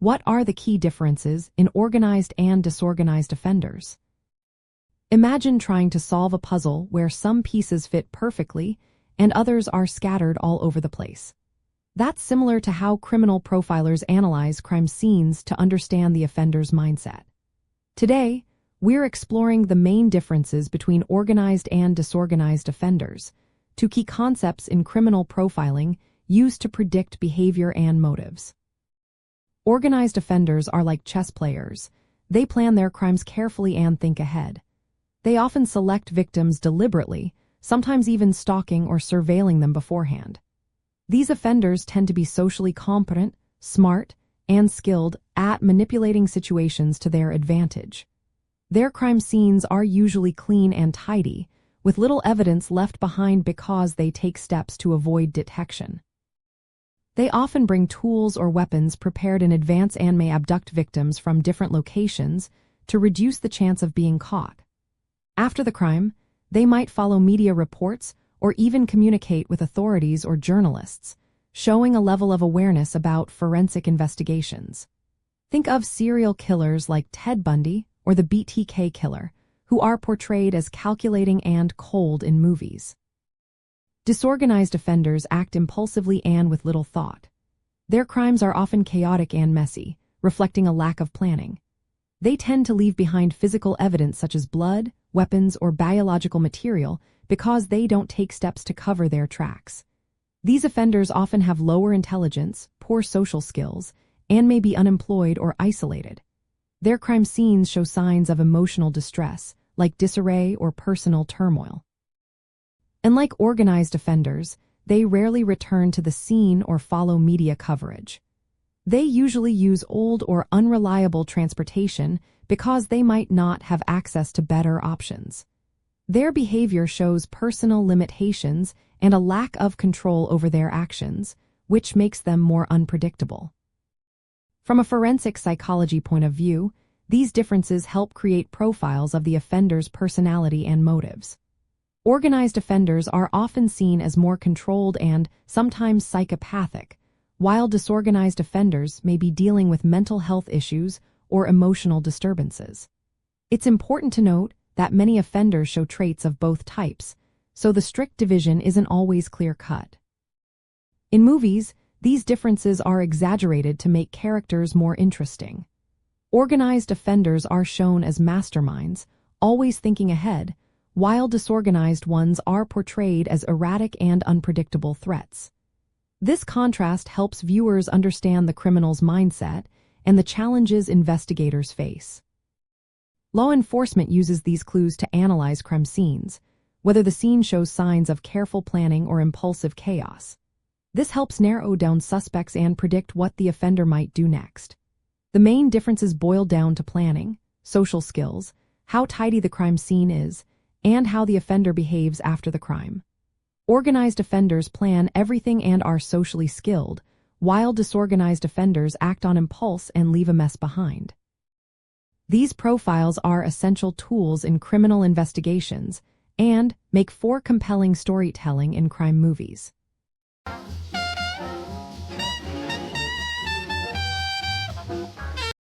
What are the key differences in organized and disorganized offenders? Imagine trying to solve a puzzle where some pieces fit perfectly and others are scattered all over the place. That's similar to how criminal profilers analyze crime scenes to understand the offender's mindset. Today, we're exploring the main differences between organized and disorganized offenders, two key concepts in criminal profiling used to predict behavior and motives. Organized offenders are like chess players. They plan their crimes carefully and think ahead. They often select victims deliberately, sometimes even stalking or surveilling them beforehand. These offenders tend to be socially competent, smart, and skilled at manipulating situations to their advantage. Their crime scenes are usually clean and tidy, with little evidence left behind because they take steps to avoid detection. They often bring tools or weapons prepared in advance and may abduct victims from different locations to reduce the chance of being caught. After the crime, they might follow media reports or even communicate with authorities or journalists, showing a level of awareness about forensic investigations. Think of serial killers like Ted Bundy or the BTK killer, who are portrayed as calculating and cold in movies. Disorganized offenders act impulsively and with little thought. Their crimes are often chaotic and messy, reflecting a lack of planning. They tend to leave behind physical evidence such as blood, weapons, or biological material because they don't take steps to cover their tracks. These offenders often have lower intelligence, poor social skills, and may be unemployed or isolated. Their crime scenes show signs of emotional distress, like disarray or personal turmoil. Unlike organized offenders, they rarely return to the scene or follow media coverage. They usually use old or unreliable transportation because they might not have access to better options. Their behavior shows personal limitations and a lack of control over their actions, which makes them more unpredictable. From a forensic psychology point of view, these differences help create profiles of the offender's personality and motives. Organized offenders are often seen as more controlled and sometimes psychopathic, while disorganized offenders may be dealing with mental health issues or emotional disturbances. It's important to note that many offenders show traits of both types, so the strict division isn't always clear-cut. In movies, these differences are exaggerated to make characters more interesting. Organized offenders are shown as masterminds, always thinking ahead, while disorganized ones are portrayed as erratic and unpredictable threats. This contrast helps viewers understand the criminal's mindset and the challenges investigators face. Law enforcement uses these clues to analyze crime scenes, whether the scene shows signs of careful planning or impulsive chaos. This helps narrow down suspects and predict what the offender might do next. The main differences boil down to planning, social skills, how tidy the crime scene is, and how the offender behaves after the crime. Organized offenders plan everything and are socially skilled, while disorganized offenders act on impulse and leave a mess behind. These profiles are essential tools in criminal investigations and make for compelling storytelling in crime movies.